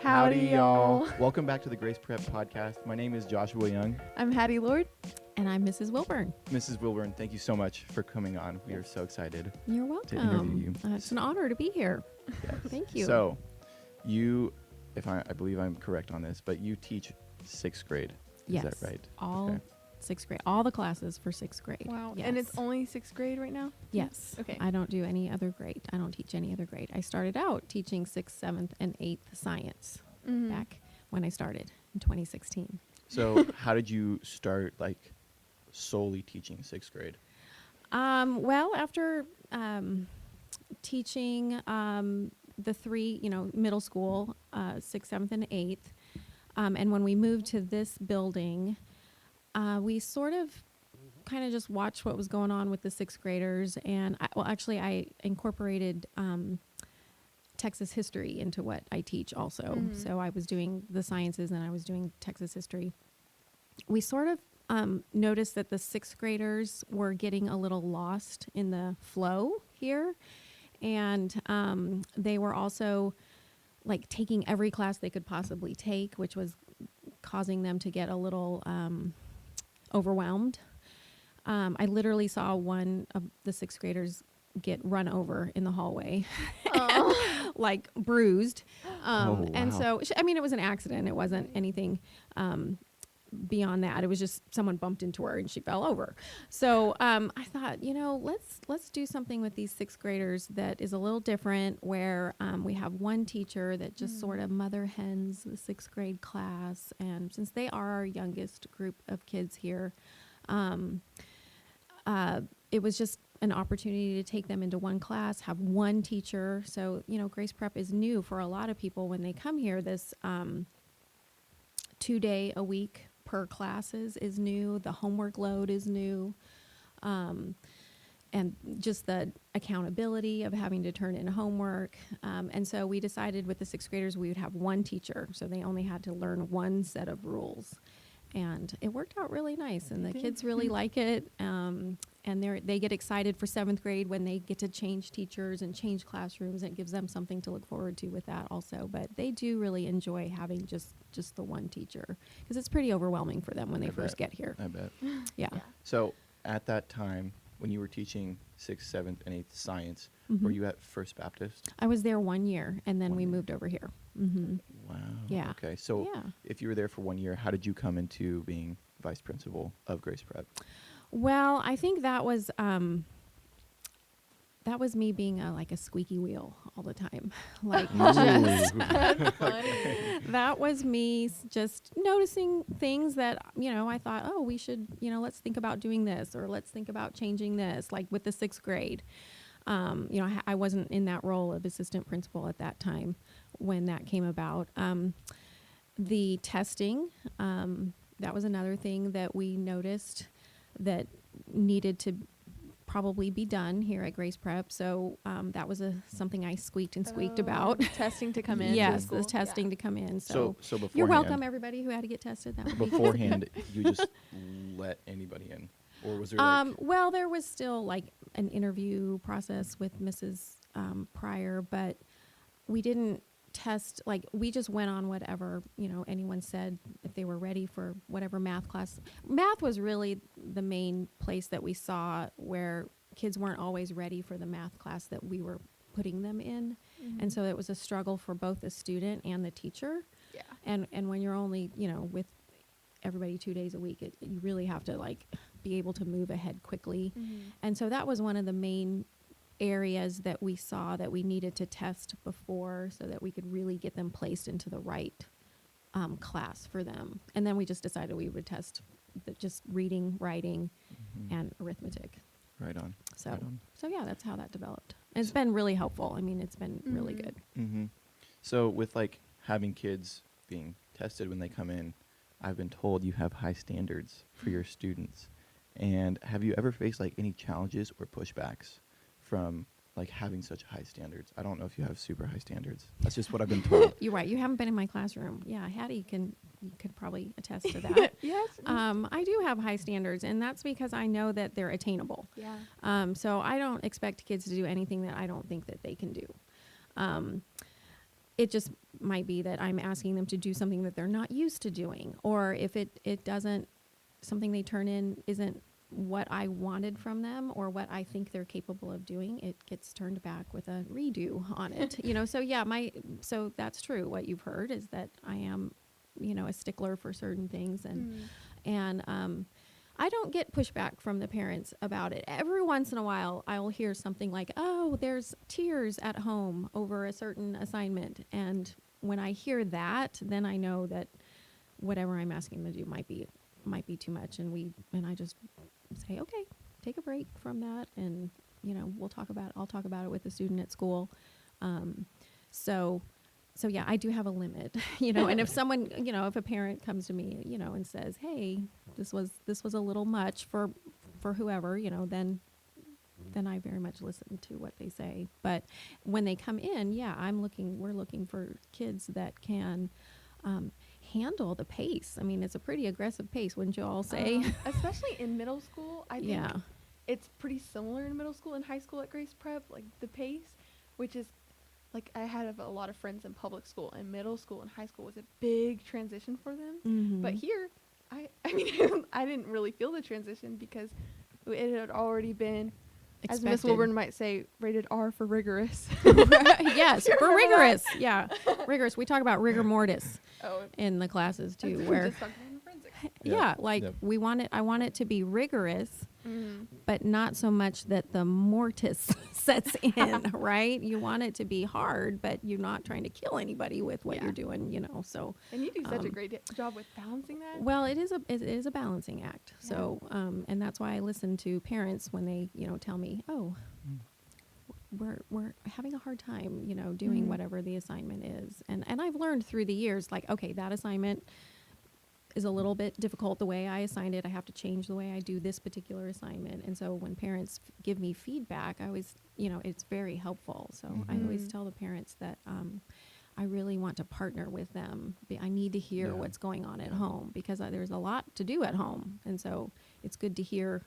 Howdy, y'all. Welcome back to the Grace Prep Podcast. My name is Joshua Young. I'm Hattie Lord. And I'm Mrs. Wilburn. Mrs. Wilburn, thank you so much for coming on. We are so excited. You're welcome. To interview you. It's an honor to be here. Yes. Thank you. So, you, if I believe I'm correct on this, but you teach 6th grade. Yes. Is that right? All Okay. 6th grade. All the classes for 6th grade. Wow. Yes. And it's only 6th grade right now? Yes. Okay. I don't do any other grade. I don't teach any other grade. I started out teaching 6th, 7th, and 8th science back when I started in 2016. So, how did you start, solely teaching 6th grade? Well, after teaching the three, middle school, 6th, 7th, and 8th, and when we moved to this building, we sort of kind of just watched what was going on with the 6th graders. And I incorporated Texas history into what I teach also. So I was doing the sciences and I was doing Texas history. We sort of noticed that the 6th graders were getting a little lost in the flow here. And they were also taking every class they could possibly take, which was causing them to get a little overwhelmed. I literally saw one of the 6th graders get run over in the hallway, bruised. Wow. And so, it was an accident. It wasn't anything beyond that. It was just someone bumped into her and she fell over. So I thought, let's do something with these 6th graders that is a little different, where we have one teacher that just sort of mother hens the 6th grade class. And since they are our youngest group of kids here, it was just an opportunity to take them into one class, have one teacher. So, Grace Prep is new for a lot of people when they come here. This 2-day a week per classes is new. The homework load is new. And just the accountability of having to turn in homework. And so we decided with the 6th graders, we would have one teacher. So they only had to learn one set of rules. And it worked out really nice. And the kids really like it. And they get excited for 7th grade when they get to change teachers and change classrooms. It gives them something to look forward to with that also. But they do really enjoy having just the one teacher, because it's pretty overwhelming for them when they first get here. I bet. Yeah. So, at that time, when you were teaching 6th, 7th, and 8th science, were you at First Baptist? I was there 1 year, and then 1 we year. moved over here. Wow. Yeah. Okay. So, Yeah. if you were there for 1 year, how did you come into being vice principal of Grace Prep? Well, I think that was me being a squeaky wheel all the time. That was me just noticing things that, I thought, oh, we should, let's think about doing this, or let's think about changing this, like with the 6th grade. I wasn't in that role of assistant principal at that time when that came about. The testing, that was another thing that we noticed that needed to probably be done here at Grace Prep. So that was something I squeaked about. Testing to come in. Yes, to the school. testing to come in. So beforehand, you're welcome, everybody who had to get tested. That would beforehand, you just let anybody in, or was there well, there was still an interview process with Mrs. Pryor, but we didn't test. We just went on whatever anyone said, if they were ready for whatever math class. Math was really the main place that we saw where kids weren't always ready for the math class that we were putting them in. And so it was a struggle for both the student and the teacher. Yeah. And when you're only, with everybody 2 days a week, you really have to be able to move ahead quickly. And so that was one of the main areas that we saw that we needed to test before, so that we could really get them placed into the right class for them. And then we just decided we would test just reading, writing, and arithmetic. Right on. So, Right on. so yeah, that's how that developed. And it's been really helpful. It's been really good. So with having kids being tested when they come in, I've been told you have high standards for your students. And have you ever faced any challenges or pushbacks from having such high standards? I don't know if you have super high standards. That's just what I've been told. You're right. You haven't been in my classroom. Yeah, Hattie could probably attest to that. Yes. I do have high standards, and that's because I know that they're attainable. Yeah. So I don't expect kids to do anything that I don't think that they can do. it just might be that I'm asking them to do something that they're not used to doing, or if it doesn't, something they turn in isn't what I wanted from them or what I think they're capable of doing, it gets turned back with a redo on it. So yeah, so that's true. What you've heard is that I am, a stickler for certain things, and I don't get pushback from the parents about it. Every once in a while, I'll hear something like, "Oh, there's tears at home over a certain assignment," and when I hear that, then I know that whatever I'm asking them to do might be too much, and I just say, "Okay, take a break from that, and I'll talk about it with the student at school." So yeah, I do have a limit, and if someone, if a parent comes to me, and says, "Hey, this was a little much for whoever," then I very much listen to what they say. But when they come in, yeah, we're looking for kids that can handle the pace. I mean, it's a pretty aggressive pace, wouldn't you all say? Especially in middle school. I think Yeah. it's pretty similar in middle school and high school at Grace Prep, like the pace, which is like I had a lot of friends in public school, and middle school and high school was a big transition for them. Mm-hmm. But here, I mean, I didn't really feel the transition because it had already been, as Miss Expected. Wilburn might say, rated R for rigorous. Yes, for Remember rigorous. Yeah, rigorous. We talk about rigor mortis Oh, in the classes too, that's where just talking about forensics. yeah, like Yep. I want it to be rigorous, Mm. but not so much that the mortis sets in, right? You want it to be hard, but you're not trying to kill anybody with what Yeah. you're doing, So, And you do such a Um, great job with balancing that. well, it is a balancing act. Yeah. So, and that's why I listen to parents when they, tell me, "Oh, we're having a hard time, doing Mhm. whatever the assignment is." And I've learned through the years, like, okay, that assignment is a little bit difficult the way I assigned it. I have to change the way I do this particular assignment. And so when parents give me feedback, I always, it's very helpful. So I always Mhm. tell the parents that I really want to partner with them. I need to hear Yeah. what's going on at home, because there's a lot to do at home. And so it's good to hear,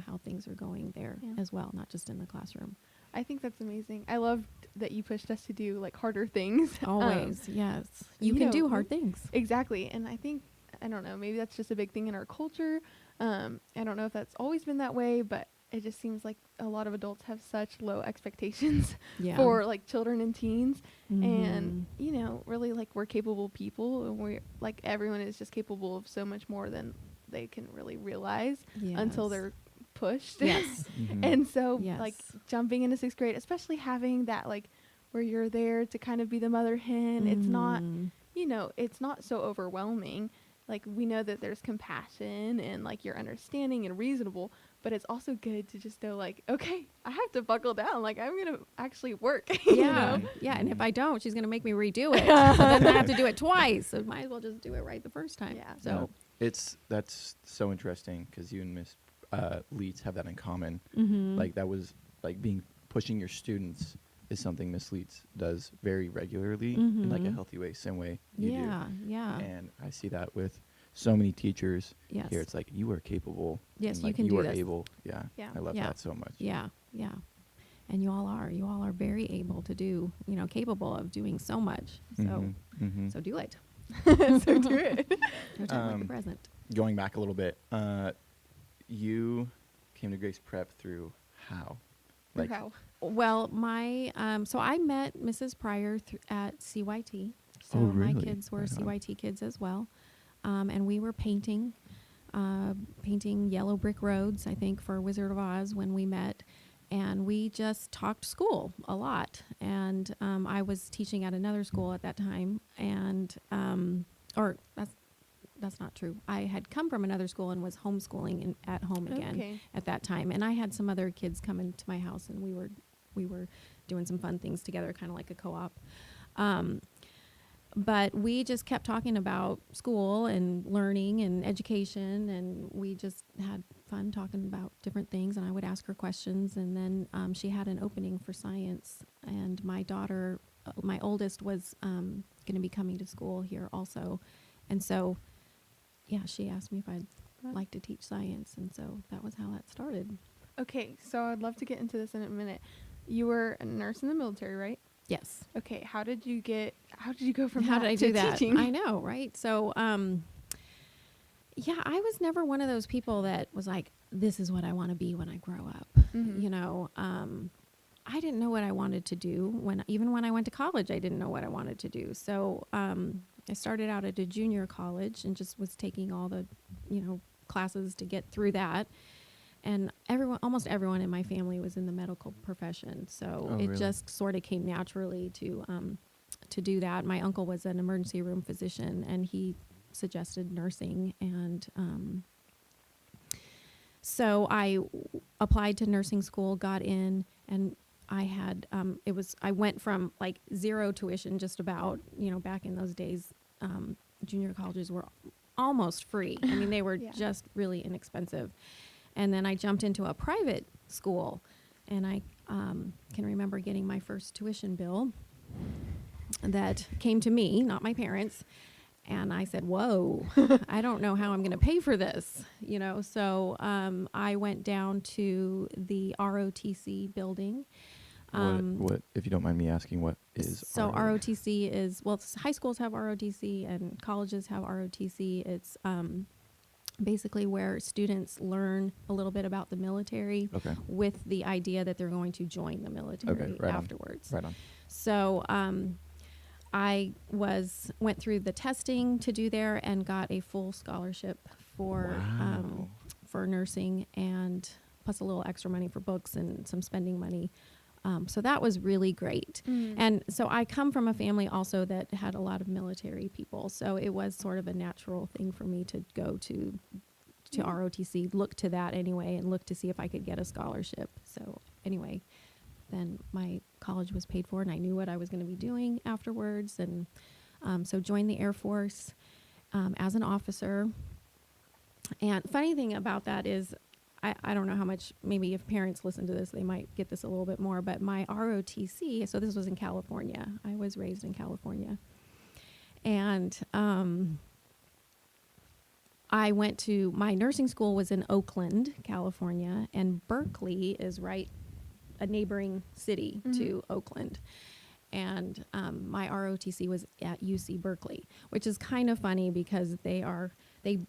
how things are going there Yeah. as well, not just in the classroom. I think that's amazing. I loved that you pushed us to do like harder things. Always, yes. You you can know, do hard things. Exactly. And I think, I don't know, maybe that's just a big thing in our culture. I don't know if that's always been that way, but it just seems like a lot of adults have such low expectations Yeah. for like children and teens. And, Mhm. really like we're capable people, and we're like everyone is just capable of so much more than they can really realize until Yes. they're pushed. Yes. Mhm. And so Yes. like jumping into 6th grade, especially having that like where you're there to kind of be the mother hen, it's not, Mm. it's not so overwhelming. Like we know that there's compassion and like you're understanding and reasonable, but it's also good to just know like, okay, I have to buckle down. Like I'm going to actually work. you Yeah. know? Yeah. And if I don't, she's going to make me redo it. So then I have to do it twice. So might as well just do it right the first time. Yeah. So, That's so interesting because you and Miss Leeds have that in common. mhm. Like that was like pushing your students is something Miss Leeds does very regularly in like a Mhm. healthy way, same way you Yeah. Yeah. do. And I see that with so many teachers Yes. here. It's like you are capable. Yes, and, you like, can you do are this. able. Yeah. Yeah. I love Yeah. that so much. Yeah. Yeah. And you all are very able to do, capable of doing so much. So, Mhm, mhm. so do it. So do it. No time like the Um, present. Going back a little bit, you came to Grace Prep through how? Like, Wow. Well, so I met Mrs. Pryor at CYT. So Oh, my really? kids were Right on. CYT kids as well. And we were painting yellow brick roads, I think, for Wizard of Oz when we met. And we just talked school a lot. And I was teaching at another school at that time. And, or that's not true. I had come from another school and was homeschooling at home again Okay. at that time. And I had some other kids come into my house, and we were doing some fun things together, kind of like a co-op. But we just kept talking about school and learning and education, and we just had fun talking about different things. And I would ask her questions, and then she had an opening for science, and my daughter, my oldest, was going to be coming to school here also. And so, yeah, she asked me if I'd like to teach science, and so that was how that started. Okay. So I'd love to get into this in a minute. You were a nurse in the military, right? Yes. Okay. How did you get how did you go from How that did I to do that? teaching? I know, right? So, yeah, I was never one of those people that was like, this is what I want to be when I grow up. Mhm. You know, I didn't know what I wanted to do even when I went to college. I didn't know what I wanted to do. So I started out at a junior college and just was taking all the, classes to get through that. And almost everyone in my family was in the medical profession, so Oh, it really? just sort of came naturally to do that. My uncle was an emergency room physician, and he suggested nursing, and so I applied to nursing school, got in, and I had I went from like zero tuition, just about, back in those days, junior colleges were almost free. I mean, they were Yeah. just really inexpensive. And then I jumped into a private school, and I can remember getting my first tuition bill that came to me, not my parents. And I said, whoa, I don't know how I'm going to pay for this, So I went down to the ROTC building. What, if you don't mind me asking, what is So ROTC is, well, high schools have ROTC and colleges have ROTC. It's basically where students learn a little bit about the military Okay. with the idea that they're going to join the military Okay, right on. afterwards. Right on. So I went through the testing to do there and got a full scholarship for Wow. for nursing, and plus a little extra money for books and some spending money. So that was really great. Mm. And so I come from a family also that had a lot of military people. So it was sort of a natural thing for me to go to ROTC, look to that anyway, and look to see if I could get a scholarship. So anyway, then my college was paid for, and I knew what I was going to be doing afterwards. And so joined the Air Force as an officer. And funny thing about that is, I don't know how much, maybe if parents listen to this, they might get this a little bit more, but my ROTC, so this was in California. I was raised in California. And I went to, my nursing school was in Oakland, California, and Berkeley is right, a neighboring city to Oakland. And my ROTC was at UC Berkeley, which is kind of funny because they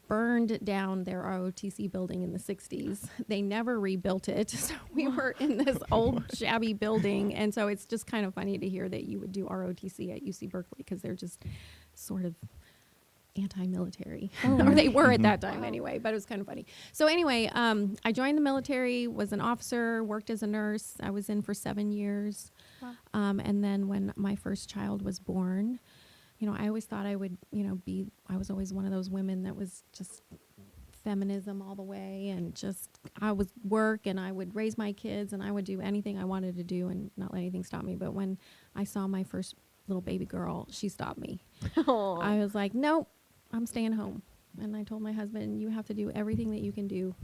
burned down their ROTC building in the 60s. They never rebuilt it. So we were in this old shabby building. And so it's just kind of funny to hear that you would do ROTC at UC Berkeley because they're just sort of anti-military. Or they were at that time anyway, but it was kind of funny. So anyway, I joined the military, was an officer, worked as a nurse. I was in for 7 years. Wow. And then when my first child was born, I always thought I would, I was always one of those women that was just feminism all the way, and just, I would work and I would raise my kids and I would do anything I wanted to do and not let anything stop me. But when I saw my first little baby girl, she stopped me. Aw. I was like, nope, I'm staying home. And I told my husband, you have to do everything that you can do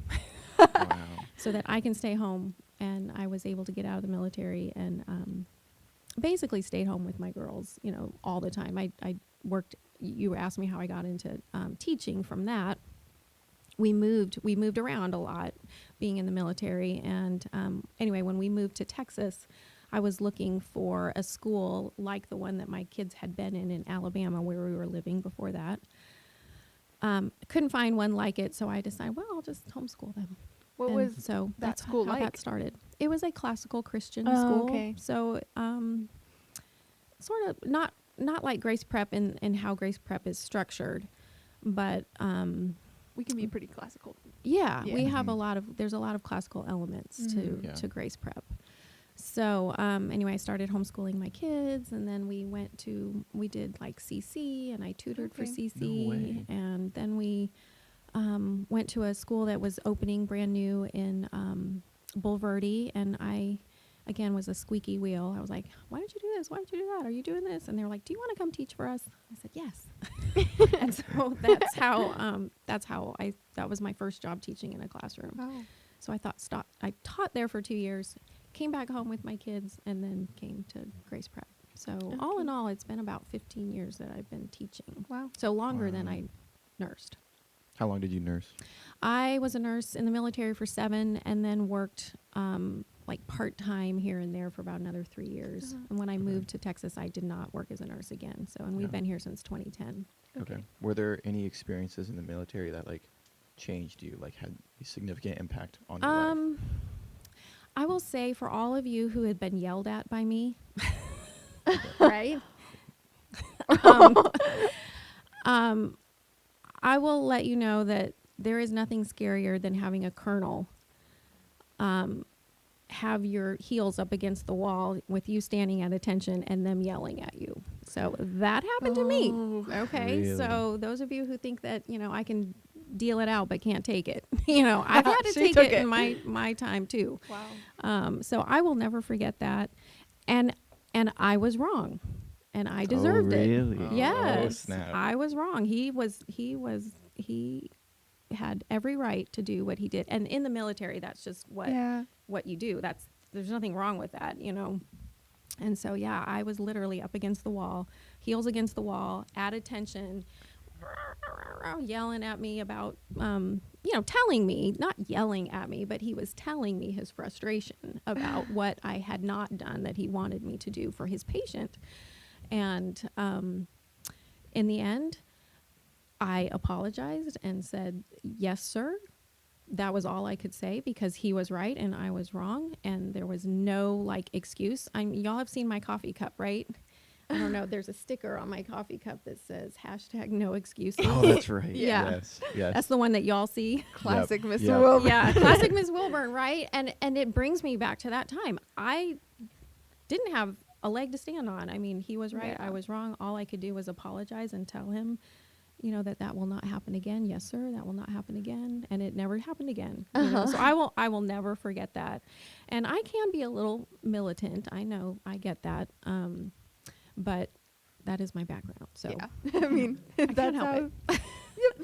Wow. so that I can stay home. And I was able to get out of the military and basically stayed home with my girls, all the time. I worked, you asked me how I got into teaching from that. We moved around a lot being in the military. And anyway, when we moved to Texas, I was looking for a school like the one that my kids had been in Alabama, where we were living before that. Couldn't find one like it, so I decided, well, I'll just homeschool them. What And was so that that's school how like? that started. It was a classical Christian Oh, school. okay. So sort of not like Grace Prep in how Grace Prep is structured, but we can be pretty classical. yeah, Yeah. we have there's a lot of classical elements Mhm. Yeah. to Grace Prep. So anyway, I started homeschooling my kids, and then we did like CC, and I tutored for Okay. CC. No way. And then we went to a school that was opening brand new in Bulverde, and I, again, was a squeaky wheel. I was like, why don't you do this? Why don't you do that? Are you doing this? And they were like, do you want to come teach for us? I said, yes. And so that was my first job teaching in a classroom. Wow. So I taught there for 2 years, came back home with my kids, and then came to Grace Prep. So all in all, it's been about 15 years that I've been teaching. Wow. So longer than Wow. I nursed. How long did you nurse? I was a nurse in the military for 7, and then worked like part-time here and there for about another 3 years. And when I Okay. moved to Texas, I did not work as a nurse again. So, and we've Yeah. been here since 2010. Okay. Were there any experiences in the military that like changed you, like had a significant impact on your life? I will say for all of you who had been yelled at by me, right? um, I will let you know that there is nothing scarier than having a colonel have your heels up against the wall with you standing at attention and them yelling at you. So that happened to me. Okay. Really? So those of you who think that, I can deal it out but can't take it, I've had to She take took it in it. my time too. Wow. So I will never forget that. And I was wrong. And I deserved really? it. Oh, Yes. snap. I was wrong. He had every right to do what he did. And in the military, that's just what you do. There's nothing wrong with that, And so, yeah, I was literally up against the wall, heels against the wall, at attention, yelling at me about, telling me, not yelling at me, but he was telling me his frustration about what I had not done that he wanted me to do for his patient. And in the end, I apologized and said, yes, sir. That was all I could say because he was right and I was wrong. And there was no excuse. Y'all have seen my coffee cup, right? I don't know. There's a sticker on my coffee cup that says #no excuses. Oh, that's right. Yeah. Yes. Yes. That's the one that y'all see. Classic Miss Yep. Wilburn. Yeah. Classic Ms. Wilburn, right? And it brings me back to that time. I didn't have a leg to stand on. I mean, he was right. Yeah. I was wrong. All I could do was apologize and tell him, that will not happen again. Yes, sir. That will not happen again. And it never happened again. So I will never forget that. And I can be a little militant. I know, I get that. But that is my background. So Yeah. I mean, I that's can't help how, it.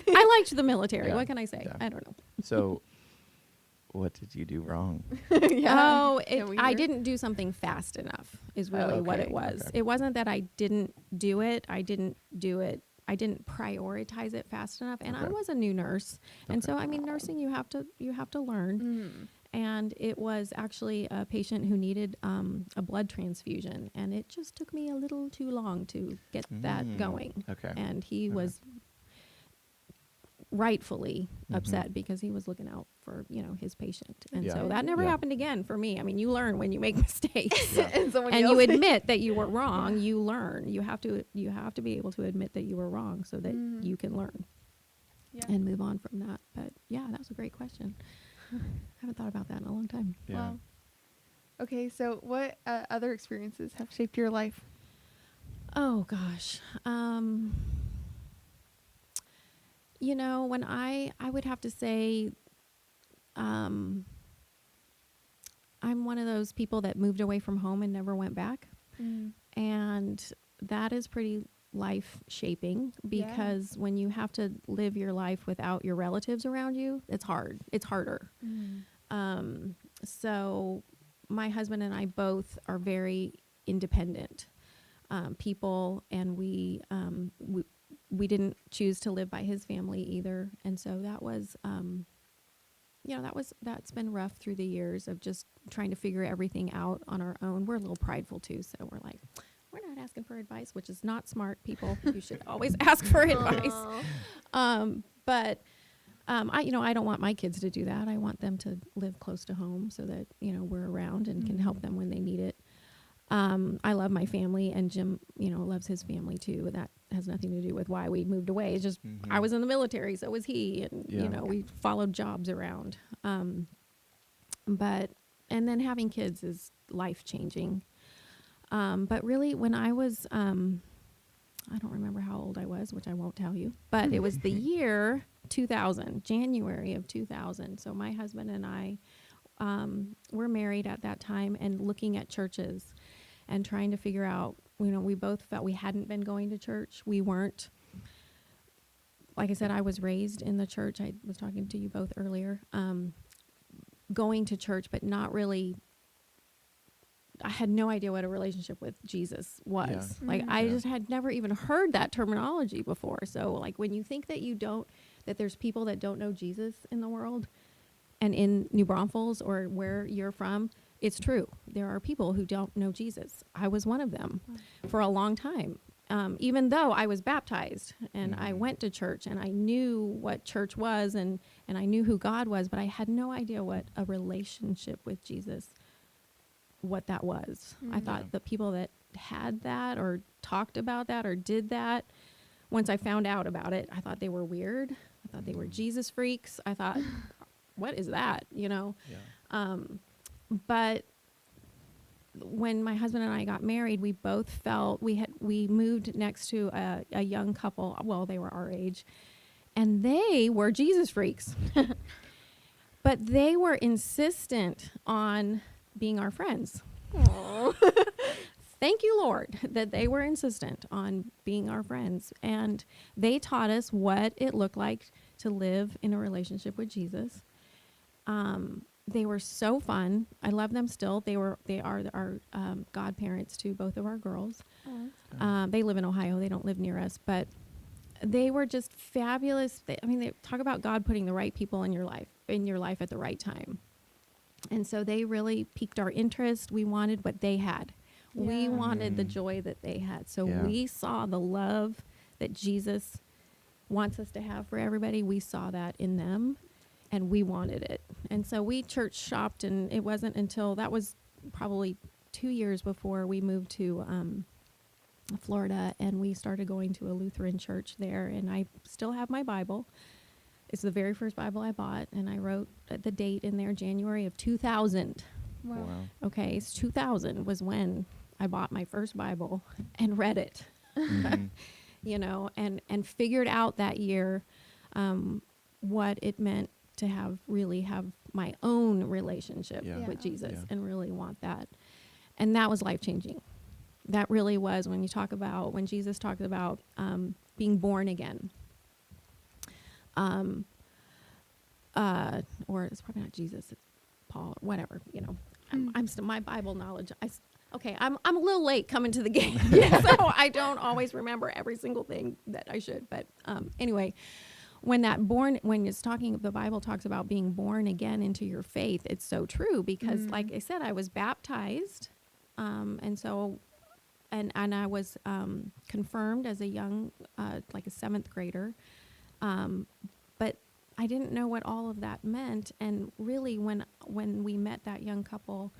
I liked the military. Yeah. What can I say? Yeah. I don't know. So, what did you do wrong? yeah. Oh, Can we I hear? didn't do something fast enough is really what Okay, it was. okay. It wasn't that I didn't do it. I didn't do it. I didn't prioritize it fast enough. And I Okay. was a new nurse. And Okay. so, I mean, nursing, you have to learn. Mm. And it was actually a patient who needed a blood transfusion. And it just took me a little too long to get that going. Okay. And he Okay. was rightfully Mhm. upset because he was looking out for, his patient. And Yeah. so that never Yeah. happened again for me. I mean, you learn when you make mistakes. Yeah. and someone And yells you at admit that you were wrong. You learn. You have to be able to admit that you were wrong so that Mhm. you can learn Yeah. and move on from that. But yeah, that was a great question. I haven't thought about that in a long time. Yeah. Wow. Okay, so what other experiences have shaped your life? Oh gosh. When I would have to say, I'm one of those people that moved away from home and never went back. And that is pretty life shaping because when you have to live your life without your relatives around you, it's hard. It's harder. So my husband and I both are very independent people, and we didn't choose to live by his family either. And so that was, that's been rough through the years of just trying to figure everything out on our own. We're a little prideful too. So we're like, we're not asking for advice, which is not smart, people. You should always ask for advice. But I don't want my kids to do that. I want them to live close to home so that, we're around and can help them when they need it. I love my family, and Jim, loves his family too. That has nothing to do with why we moved away. It's just I was in the military, so was he, and Yeah. we followed jobs around. And then having kids is life changing. But really, when I was, I don't remember how old I was, which I won't tell you, but it was the year 2000, January of 2000. So my husband and I were married at that time and looking at churches and trying to figure out, we both felt we hadn't been going to church. We weren't. Like I said, I was raised in the church. I was talking to you both earlier. Going to church, but not really. I had no idea what a relationship with Jesus was. Yeah. Like, I Yeah. just had never even heard that terminology before. So, when you think that that there's people that don't know Jesus in the world and in New Braunfels or where you're from, it's true. There are people who don't know Jesus. I was one of them for a long time. Even though I was baptized and I went to church and I knew what church was and I knew who God was, but I had no idea what a relationship with Jesus, what that was. I thought the people that had that or talked about that or did that, once I found out about it, I thought they were weird. I thought they were Jesus freaks. I thought, what is that? You know? Yeah. But when my husband and I got married, we both felt we moved next to a young couple. Well, they were our age, and they were Jesus freaks. But they were insistent on being our friends. Thank you, Lord, that they were insistent on being our friends. And they taught us what it looked like to live in a relationship with Jesus. They were so fun. I love them still. They are our godparents to both of our girls. They live in Ohio. They don't live near us, but they were just fabulous. They talk about God putting the right people in your life at the right time. And so they really piqued our interest. We wanted what they had. Yeah. We wanted the joy that they had. So we saw the love that Jesus wants us to have for everybody. We saw that in them. And we wanted it. And so we church shopped, and it wasn't until that was probably 2 years before we moved to Florida, and we started going to a Lutheran church there. And I still have my Bible. It's the very first Bible I bought, and I wrote the date in there, January of 2000. Wow. Okay, it's 2000 was when I bought my first Bible and read it, you know, and figured out that year what it meant to have my own relationship with Jesus and really want that. And that was life-changing. That really was when Jesus talked about being born again. Or it's probably not Jesus, it's Paul, or whatever, you know. I'm still, my Bible knowledge, I'm a little late coming to the game, so I don't always remember every single thing that I should. But anyway, when the Bible talks about being born again into your faith, it's so true because, like I said, I was baptized, and I was confirmed as a young, like a 7th grader, but I didn't know what all of that meant. And really, when we met that young couple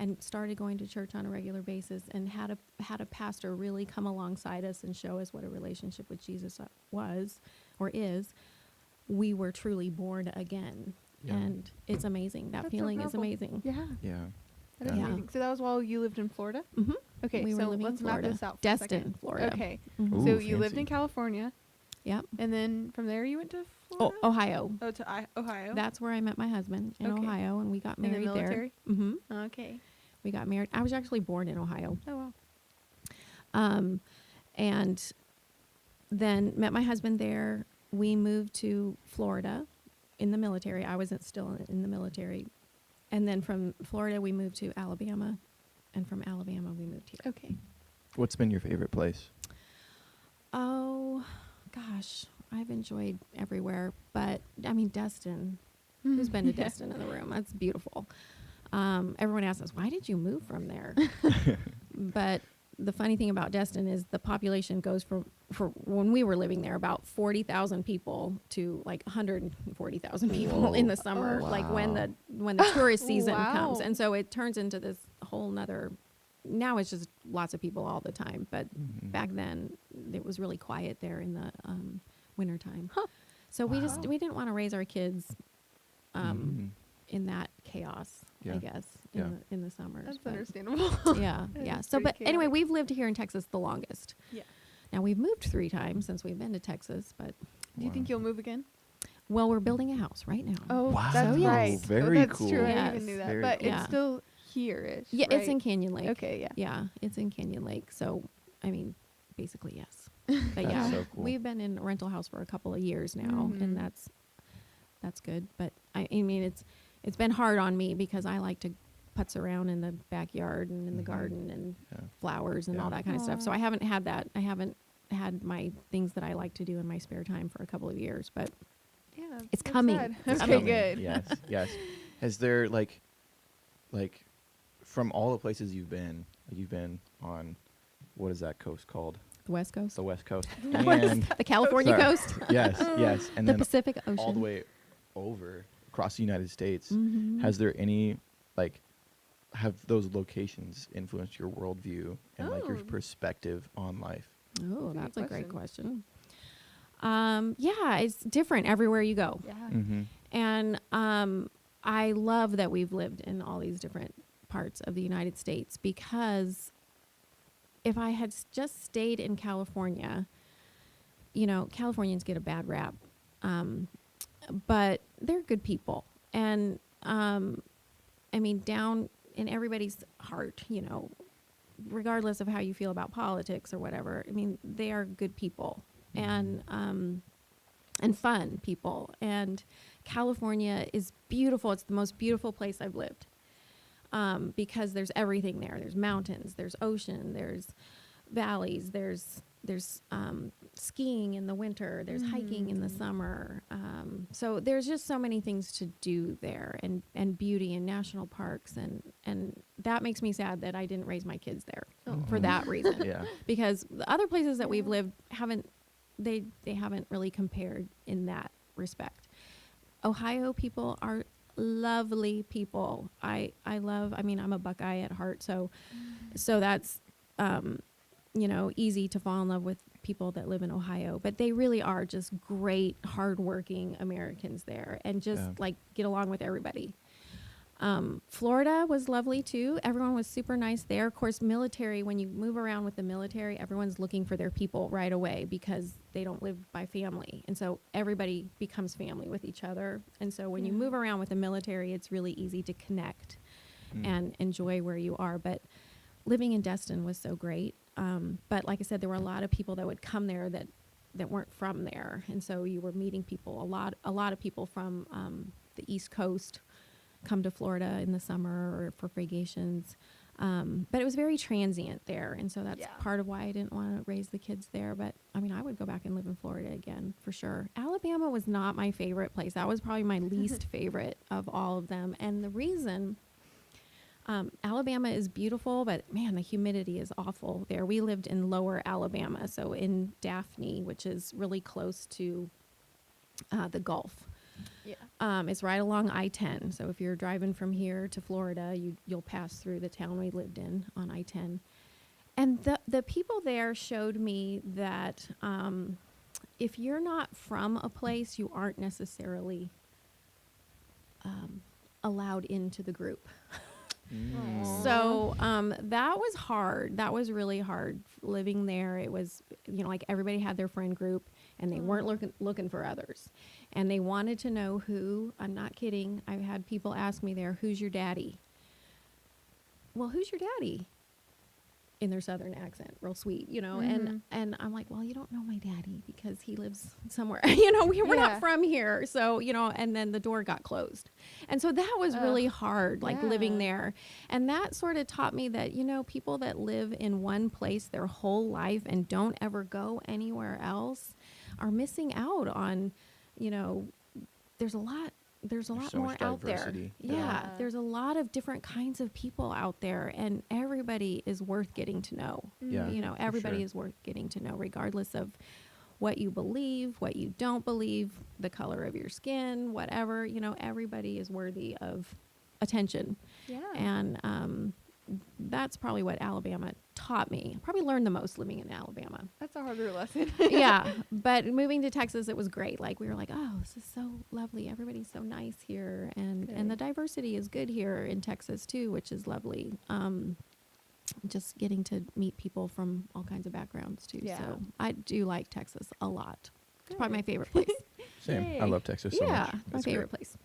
and started going to church on a regular basis and had a pastor really come alongside us and show us what a relationship with Jesus was or is, we were truly born again. Yeah. And it's amazing. That feeling is amazing. Yeah. Yeah. That is amazing. So that was while you lived in Florida? Mm-hmm. Okay, we so were living let's in map Florida. this out for Destin, a second. Florida. Okay. Mm-hmm. Ooh, So fancy. you lived in California. Yep. And then from there you went to Oh, Florida? Ohio. Oh, to Ohio. That's where I met my husband, in Ohio, and we got in the married military? there. Mm-hmm. Okay. We got married. I was actually born in Ohio. Oh, wow. And then met my husband there. We moved to Florida in the military. I wasn't still in the military. And then from Florida, we moved to Alabama. And from Alabama, we moved here. Okay. What's been your favorite place? Oh, gosh. I've enjoyed everywhere. But, I mean, Destin. Who's been to Destin in the room? That's beautiful. Everyone asks us, why did you move from there? But the funny thing about Destin is the population goes from, for when we were living there, about 40,000 people to like 140,000 people in the summer, Oh, like wow. when the tourist season Wow. comes. And so it turns into this whole nother, now it's just lots of people all the time. But back then it was really quiet there in the wintertime. Huh. So we didn't want to raise our kids in that chaos, Yeah. I guess, in the summers. That's but understandable. yeah, That yeah. is So, pretty but anyway, chaotic. we've lived here in Texas the longest. Yeah. Now we've moved 3 times since we've been to Texas, but Do you think you'll move again? well, we're building a house right now. Oh, Wow. that's Yes. right. Very that's cool. true. I Yes. didn't even knew that. Very But cool. it's still here-ish, Yeah, it's right? in Canyon Lake. Okay, yeah. Yeah, it's in Canyon Lake. So, I mean, basically yes. But That's yeah, so cool. we've been in a rental house for a couple of years now, Mhm. and that's good. But I mean, it's been hard on me because I like to putz around in the backyard and in the garden and flowers and all that kind of stuff. So Aw. I haven't had that. I haven't had my things that I like to do in my spare time for a couple of years. But Yeah, It's that's coming. sad. It's Okay, coming. good. Yes, yes. Has there like from all the places you've been on, what is that coast called? The West Coast. The West Coast. And The California sorry. coast. Yes. And The then Pacific Ocean. all the way over across the United States. Mhm. Has there any, like, have those locations influenced your worldview and like your Oh. perspective on life? Oh, Great that's a great question. question. Yeah, it's different everywhere you go. Yeah. Mm-hmm. And I love that we've lived in all these different parts of the United States, because if I had just stayed in California, Californians get a bad rap, but they're good people. And down in everybody's heart, regardless of how you feel about politics or whatever, they are good people and fun people. And California is beautiful. It's the most beautiful place I've lived, because there's everything there. There's mountains, there's ocean, there's valleys, there's skiing in the winter, there's hiking in the summer. So there's just so many things to do there, and beauty and national parks, and that makes me sad that I didn't raise my kids there for that reason. Yeah. Because the other places that we've lived haven't really compared in that respect. Ohio people are lovely people. I'm a Buckeye at heart, so that's easy to fall in love with people that live in Ohio, but they really are just great, hardworking Americans there, and just get along with everybody. Florida was lovely too. Everyone was super nice there. Of course, military, when you move around with the military, everyone's looking for their people right away because they don't live by family. And so everybody becomes family with each other. And so when you move around with the military, it's really easy to connect and enjoy where you are. But living in Destin was so great. But like I said, there were a lot of people that would come there that weren't from there. And so you were meeting people, a lot of people from the East Coast come to Florida in the summer or for vacations. But it was very transient there. And so that's part of why I didn't want to raise the kids there. But I would go back and live in Florida again for sure. Alabama was not my favorite place. That was probably my least favorite of all of them. And the reason, Alabama is beautiful, but man, the humidity is awful there. We lived in lower Alabama. So in Daphne, which is really close to the Gulf. Yeah. It's right along I-10. So if you're driving from here to Florida, you'll pass through the town we lived in on I-10. And the people there showed me that if you're not from a place, you aren't necessarily allowed into the group. So that was hard. That was really hard living there. It was, like everybody had their friend group, and they weren't looking for others. And they wanted to know who, I'm not kidding, I've had people ask me there, who's your daddy? Well, who's your daddy? In their southern accent, real sweet, and I'm like, well, you don't know my daddy because he lives somewhere, we're not from here. So, and then the door got closed. And so that was really hard, living there. And that sort of taught me that, people that live in one place their whole life and don't ever go anywhere else are missing out on, there's a lot so more much out there. diversity. Yeah, there's a lot of different kinds of people out there, and everybody is worth getting to know. Yeah, Everybody sure. is worth getting to know, regardless of what you believe, what you don't believe, the color of your skin, whatever. Everybody is worthy of attention. Yeah. And that's probably what Alabama taught me. I probably learned the most living in Alabama. That's a harder lesson. Yeah, but moving to Texas, it was great. We were like, oh, this is so lovely. Everybody's so nice here, and the diversity is good here in Texas too, which is lovely. Just getting to meet people from all kinds of backgrounds too. Yeah. So I do like Texas a lot. It's probably my favorite place. Same. Yay. I love Texas so much. Yeah, my It's favorite great. place.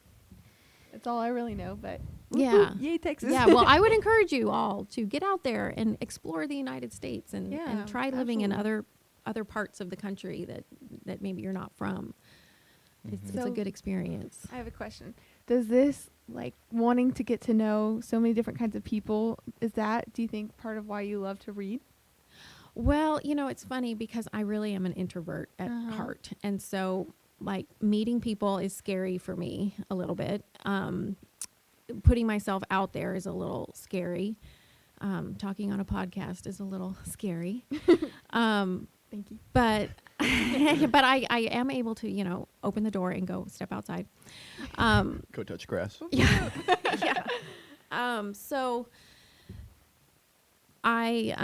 That's all I really know, but Yeah. Yay, Texas. Yeah, well, I would encourage you all to get out there and explore the United States and try living in other parts of the country that maybe you're not from. It's a good experience. I have a question. Does this, wanting to get to know so many different kinds of people, do you think, part of why you love to read? Well, it's funny because I really am an introvert at heart. And so, meeting people is scary for me a little bit. putting myself out there is a little scary. Talking on a podcast is a little scary. Thank you. But but I am able to, open the door and go step outside. Go touch grass. Yeah. Yeah. So I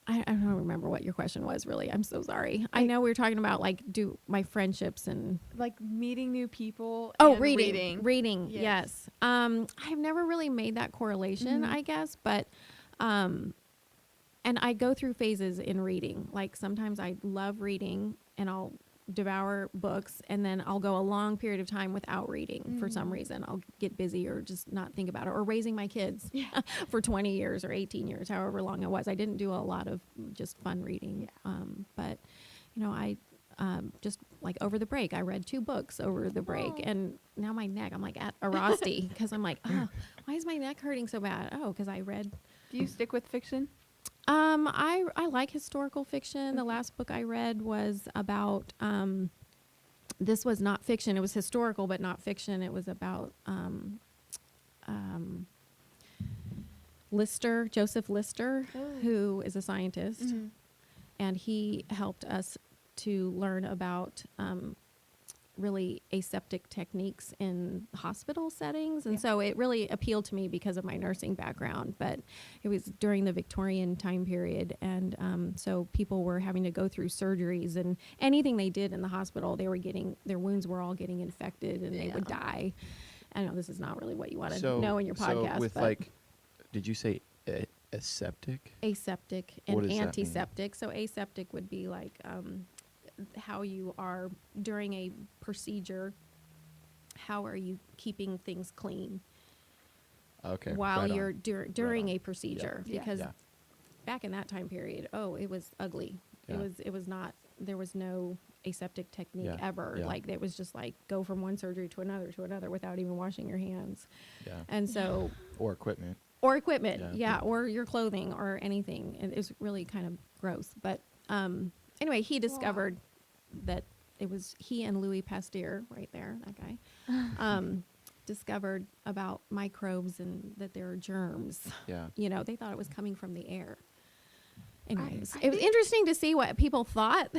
don't remember what your question was really. I'm so sorry. I know we were talking about like do my friendships and Like meeting new people. oh, and reading. Yes. Yes. I've never really made that correlation, I guess, but and I go through phases in reading. Like sometimes I love reading and I'll devour books, and then I'll go a long period of time without reading for some reason. I'll get busy or just not think about it, or raising my kids for 20 years or 18 years, however long it was. I didn't do a lot of just fun reading. But, I just like over the break, I read 2 books over the break, and now my neck, I'm like at a Rosti because I'm like, oh, why is my neck hurting so bad? Oh, because I read. Do you stick with fiction? I like historical fiction. The last book I read was about, this was not fiction. It was historical, but not fiction. It was about, Lister, Joseph Lister, who is a scientist, and he helped us to learn about, really aseptic techniques in hospital settings. And so it really appealed to me because of my nursing background, but it was during the Victorian time period. And so people were having to go through surgeries, and anything they did in the hospital, their wounds were all getting infected and they would die. I know this is not really what you want to know in your podcast. So with like, did you say aseptic? Aseptic What and does that mean? antiseptic. So aseptic would be like, how you are during a procedure, how are you keeping things clean while right you're on. during Right on. a procedure? Yeah. Because Yeah. back in that time period, it was ugly. Yeah. It was not, there was no aseptic technique Yeah. ever. Yeah. Like it was just like go from one surgery to another without even washing your hands. Yeah. And so, Or equipment. or equipment, Yeah. or your clothing or anything. And it was really kind of gross. But anyway, he discovered that it was he and Louis Pasteur, right there, that guy, discovered about microbes and that there are germs. Yeah. They thought it was coming from the air. Anyways, I it was think- interesting to see what people thought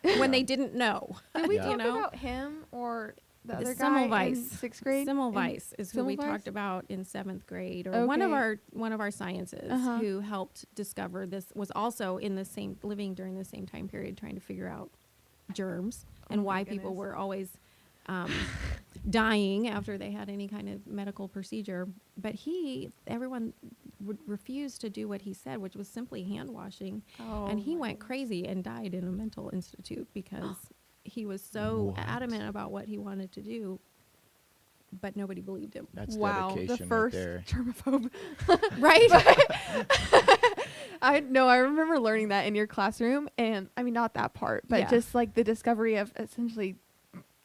when they didn't know. Did we Yeah. talk You know? about him or the other The guy in Semmelweis. 6th grade? Semmelweis is who we Semmelweis? talked about in 7th grade, or one Okay. of our sciences Uh-huh. who helped discover this, was also in the same, living during the same time period, trying to figure out germs and Oh my why people goodness. were always dying after they had any kind of medical procedure. But everyone would refuse to do what he said, which was simply hand washing. Oh, And he my went goodness. crazy and died in a mental institute because he was so What? adamant about what he wanted to do, but nobody believed him. That's Wow, dedication the first right there. germaphobe. Right? I know. I remember learning that in your classroom, and I mean, not that part, but Yeah. just like the discovery of essentially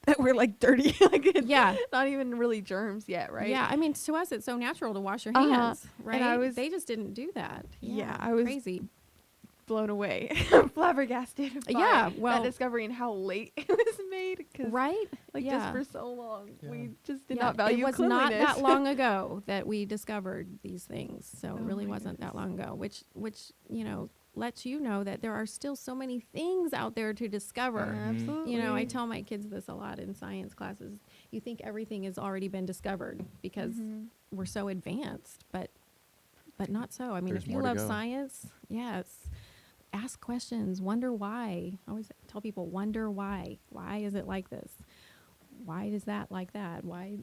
that we're like dirty, like it's Yeah. not even really germs yet, right? Yeah, I mean, to us, it's so natural to wash your Uh-huh. hands, right? I They just didn't do that. Yeah, I was crazy. blown away, flabbergasted. By Yeah, well- that discovery and how late it was made, cause Right? like yeah. just for so long, Yeah. we just did Yeah, not value it was cleanliness. not that long ago that we discovered these things. So Oh it really my wasn't that goodness. long ago, which lets you know that there are still so many things out there to discover. Absolutely. I tell my kids this a lot in science classes. You think everything has already been discovered because Mhm. we're so advanced, but not so. I mean, There's if you more to love go. science, yes, ask questions, wonder why. I always tell people, wonder why. Why is it like this? Why is that like that? Why,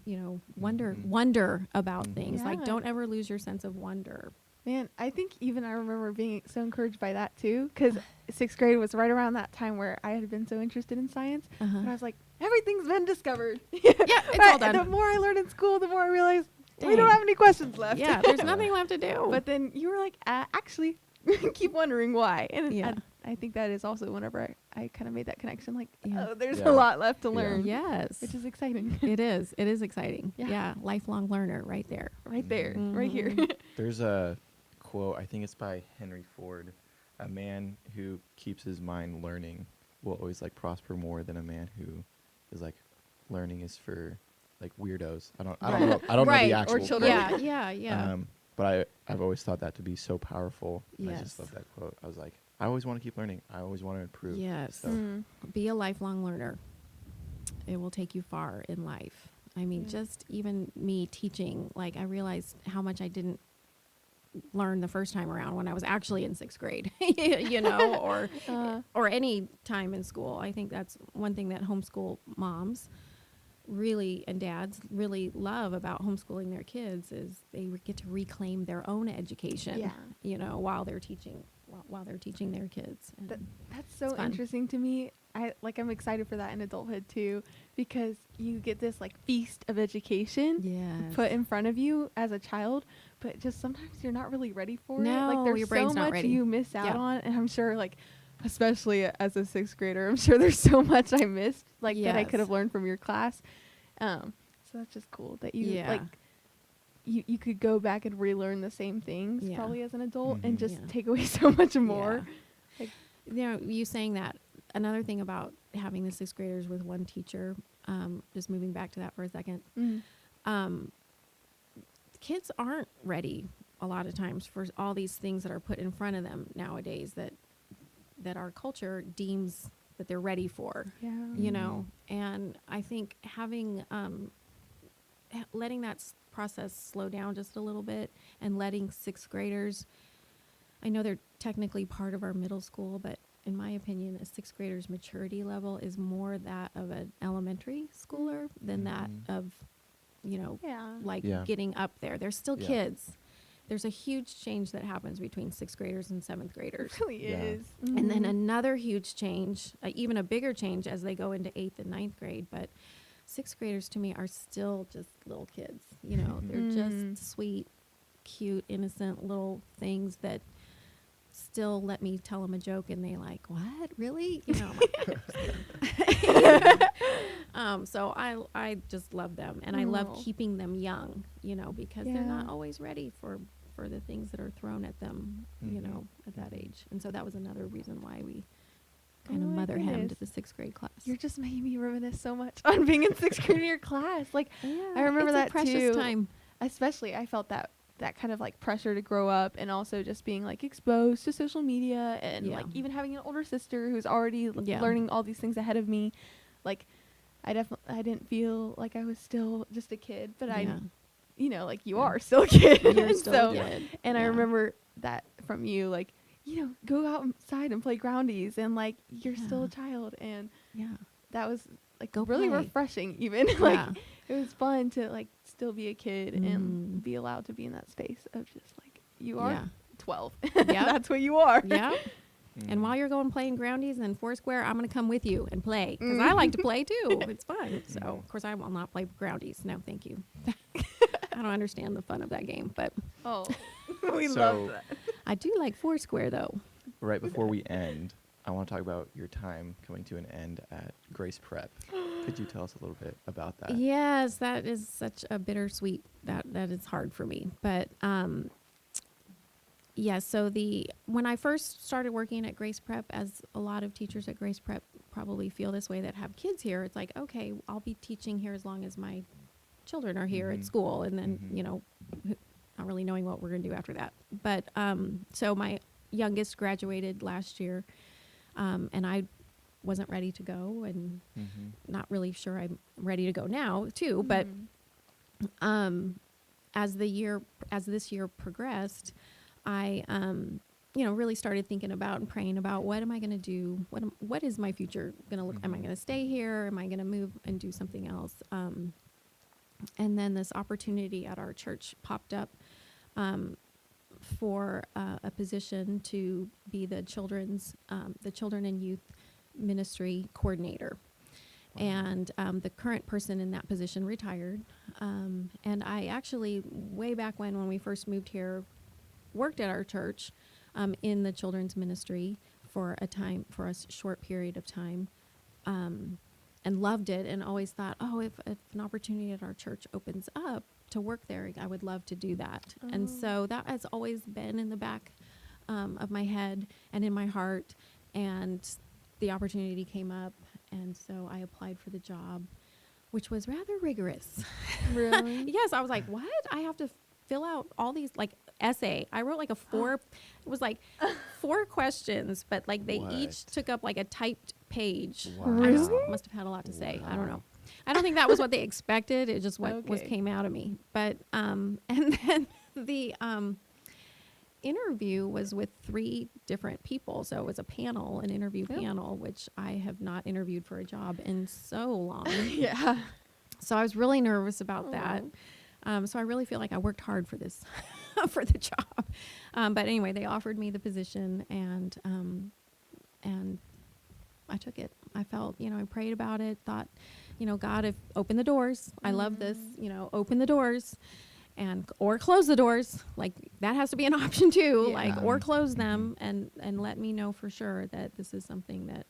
wonder about things. Like, Yeah. don't ever lose your sense of wonder. Man, I think even I remember being so encouraged by that too, because 6th grade was right around that time where I had been so interested in science, Uh-huh. and I was like, everything's been discovered. Yeah, it's all done. The more I learned in school, the more I realized we Dang. don't have any questions left. Yeah, there's nothing left to do. But then you were like, actually, keep wondering why. And Yeah. I think that is also whenever I kind of made that connection, like, Yeah. oh, there's Yeah. a lot left to Yeah. learn. yes, Which is exciting. it is. It is exciting. Yeah. Yeah, lifelong learner right there. right there, right here. Mhm. There's a quote, I think it's by Henry Ford. A man who keeps his mind learning will always like prosper more than a man who is like learning is for like weirdos. I don't Right. know. I don't know Right. the Or actual children. quote. Yeah. But I've always thought that to be so powerful. I Yes. just love that quote. I was like, I always want to keep learning. I always want to improve. Yes. So, Mm. Be a lifelong learner. It will take you far in life. I mean, Yeah. just even me teaching, like I realized how much I didn't learn the first time around when I was actually in 6th grade, you know, or any time in school. I think that's one thing that homeschool moms really and dads really love about homeschooling their kids is they get to reclaim their own education, Yeah. you know, while they're teaching their kids. And That's so it's fun. interesting to me. I'm excited for that in adulthood too, because you get this like feast of education Yes. put in front of you as a child, but just sometimes you're not really ready for it. No, Like there's your brain's so not much ready. you miss out Yeah. on, and I'm sure like, especially as a 6th grader, I'm sure there's so much I missed like that I Yes. could have learned from your class. So that's just cool that you Yeah. like you could go back and relearn the same things Yeah. probably as an adult and Mhm. just Yeah. take away so much more. Yeah. Like, You know, you saying that, another thing about having the 6th graders with one teacher, just moving back to that for a second, kids aren't ready a lot of times for all these things that are put in front of them nowadays that our culture deems that they're ready for, yeah. you know. And I think having letting that process slow down just a little bit and letting 6th graders, I know they're technically part of our middle school, but in my opinion, a 6th grader's maturity level is more that of an elementary schooler than that Mhm. of, you know, Yeah. like Yeah. getting up there. They're still Yeah. kids. There's a huge change that happens between 6th graders and 7th graders. It really Yeah. is. And then Mhm. another huge change, even a bigger change as they go into 8th and 9th grade. But 6th graders to me are still just little kids. You know, they're Mm. just sweet, cute, innocent little things that still let me tell them a joke and they like, what? Really? You know, I'm like, so I just love them, and I love Aw. keeping them young, you know, because they're Yeah. not always ready for the things that are thrown at them, you Mhm. know, at that Mhm. age. And so that was another reason why we kind Oh of my mother hemmed goodness. the 6th grade class. You're just making me reminisce so much on being in 6th grade in your class. Like, Yeah, I remember it's that a precious too. time. Especially, I felt that kind of like pressure to grow up, and also just being like exposed to social media, and Yeah. like even having an older sister who's already Yeah. learning all these things ahead of me. Like, I didn't feel like I was still just a kid, but Yeah. like you Yeah. are still a kid. You're And still so, a kid. and I Yeah. remember that from you, like, go outside and play groundies, and like you're still Yeah. a child, and Yeah. that was like Go really play. refreshing. Even like Yeah. it was fun to like still be a kid Mhm. and be allowed to be in that space of just like you are Yeah. 12. Yep. That's what you are. Yeah. Mhm. And while you're going playing groundies and Foursquare, I'm going to come with you and play because I like to play too. It's fun. So, of course, I will not play groundies. No, thank you. I don't understand the fun of that game, but Oh, we So- love that. I do like Foursquare though. Right before we end, I want to talk about your time coming to an end at Grace Prep. Could you tell us a little bit about that? Yes, that is such a bittersweet. That is hard for me, but yeah. So when I first started working at Grace Prep, as a lot of teachers at Grace Prep probably feel this way that have kids here, it's like, okay, I'll be teaching here as long as my children are here Mhm. at school, and then Mhm. not really knowing what we're going to do after that. But so my youngest graduated last year, and I wasn't ready to go, and Mhm. not really sure I'm ready to go now too. But as this year progressed, I really started thinking about and praying about what am I going to do? What is my future going to look? Am I Mhm. going to stay here? Am I going to move and do something else? And then this opportunity at our church popped up for a position to be the children and youth ministry coordinator. Wow. And the current person in that position retired. And I actually, way back when we first moved here, worked at our church in the children's ministry for a short period of time, and loved it, and always thought, oh, if an opportunity at our church opens up to work there, I would love to do that. And so that has always been in the back of my head and in my heart. And the opportunity came up, and so I applied for the job which was rather rigorous. Really? Yes, I was like, what? I have to fill out all these like essay. I wrote like a 4, it was like 4 questions, but like they each What? took up like a typed page. Wow. I just Really? must have had a lot to say. I don't Wow. know. I don't think that was what they expected. It just what was Okay. came out of me. But and then the interview was with 3 different people. So it was a panel, an interview Yep. panel, which I have not interviewed for a job in so long. Yeah. So I was really nervous about that. So I really feel like I worked hard for this, for the job. But anyway, they offered me the position, and I took it. I felt, I prayed about it, thought, God, if open the doors. I love this, open the doors, or close the doors. Like that has to be an option too. Yeah. Like or close them, and let me know for sure that this is something that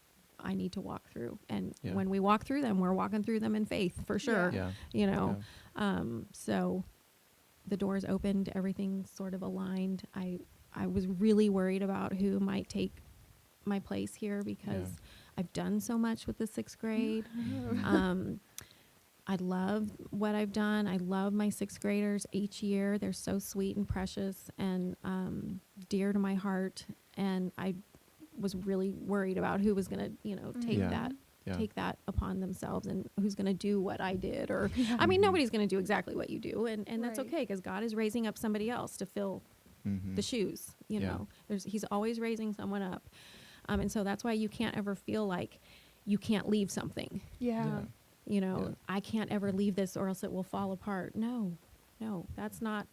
I need to walk through. And Yeah. when we walk through them, we're walking through them in faith for sure. Yeah. So the doors opened, everything sort of aligned. I was really worried about who might take my place here because I've done so much with the 6th grade. I love what I've done. I love my 6th graders each year. They're so sweet and precious and dear to my heart. And I was really worried about who was going to, take Yeah. that Yeah. take that upon themselves and who's going to do what I did. Or, I mean, Mhm. nobody's going to do exactly what you do. And that's Right. okay because God is raising up somebody else to fill Mhm. the shoes, Yeah. He's always raising someone up. And so that's why you can't ever feel like you can't leave something. Yeah. Yeah. I can't ever leave this or else it will fall apart. No, that's not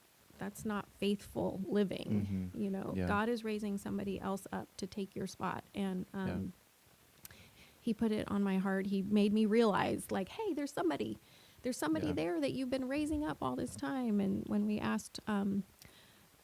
faithful living. Mhm. Yeah. God is raising somebody else up to take your spot. And, he put it on my heart. He made me realize like, hey, there's somebody Yeah. there that you've been raising up all this time. And when we asked,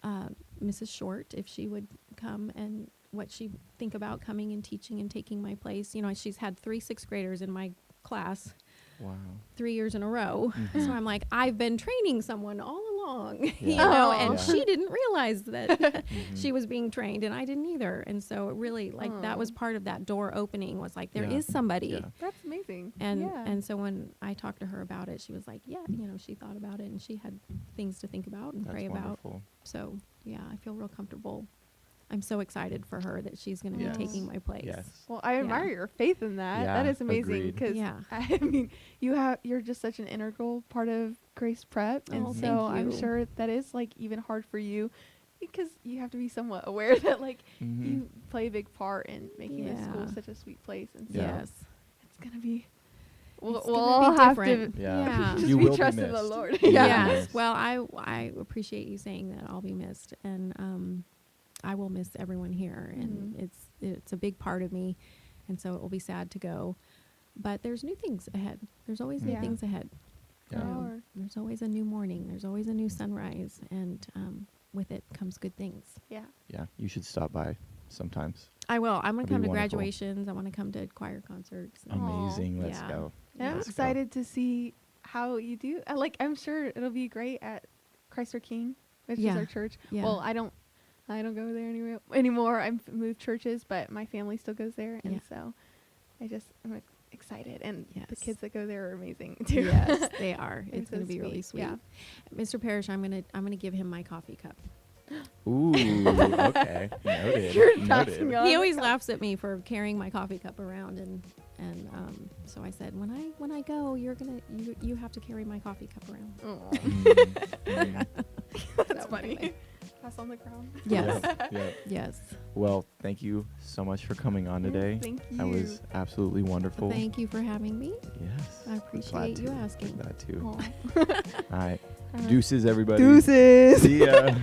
Mrs. Short if she would come and what she'd think about coming and teaching and taking my place, she's had 3 6th graders in my class Wow. 3 years in a row. Mhm. So I'm like, I've been training someone all along, Yeah. and Yeah. she didn't realize that Mhm. she was being trained and I didn't either. And so it really that was Aw. part of that door opening was like, there Yeah. is somebody. Yeah. That's amazing. And yeah. and so when I talked to her about it, she was like, yeah, she thought about it and she had things to think about and That's pray about. wonderful. So yeah, I feel real comfortable. I'm so excited for her that she's going to Yes. be taking my place. Yes. Well, I admire Yeah. your faith in that. Yeah, That is amazing agreed. because Yeah. I mean, you're just such an integral part of Grace Prep, and Oh, so thank I'm you. sure that is like even hard for you because you have to be somewhat aware that like Mhm. you play a big part in making this school Yeah. such a sweet place, and so Yeah. Yes. it's gonna be. We'll It's gonna all be have different. to Yeah. just You be will be trust in the missed. Lord. You will be yeah. missed. Well, I appreciate you saying that. I'll be missed, and I will miss everyone here, and Mhm. it's a big part of me, and so it will be sad to go. But there's new things ahead. There's always new Yeah. things ahead. Yeah. Sure. There's always a new morning. There's always a new sunrise, and with it comes good things. Yeah. Yeah. You should stop by sometimes. I will. I'm going That'd to come be to wonderful. graduations. I want to come to choir concerts. and- Aw. Amazing. Let's Yeah. go. And I'm Let's go. excited to see how you do. I'm sure it'll be great at Christ our King, which is Yeah. our church. Yeah. Well, I don't go there anymore. I've moved churches, but my family still goes there, and Yeah. so I'm excited. And the Yes. kids that go there are amazing too. Yes, they are. They're It's going to so be really sweet. sweet. Yeah. Mr. Parrish, I'm gonna give him my coffee cup. Ooh. Okay. Noted. You're Noted. passing on. He the always cup. laughs at me for carrying my coffee cup around, and so I said, when I go, you have to carry my coffee cup around. Aw. Mhm. That's So funny. anyway. Pass on the crown. Yes, Yep, yep. yes. Well, thank you so much for coming on today. Thank you. That was absolutely wonderful. Thank you for having me. Yes. I appreciate you asking. That too. Aw. All right. All right. Deuces, everybody. Deuces. See ya.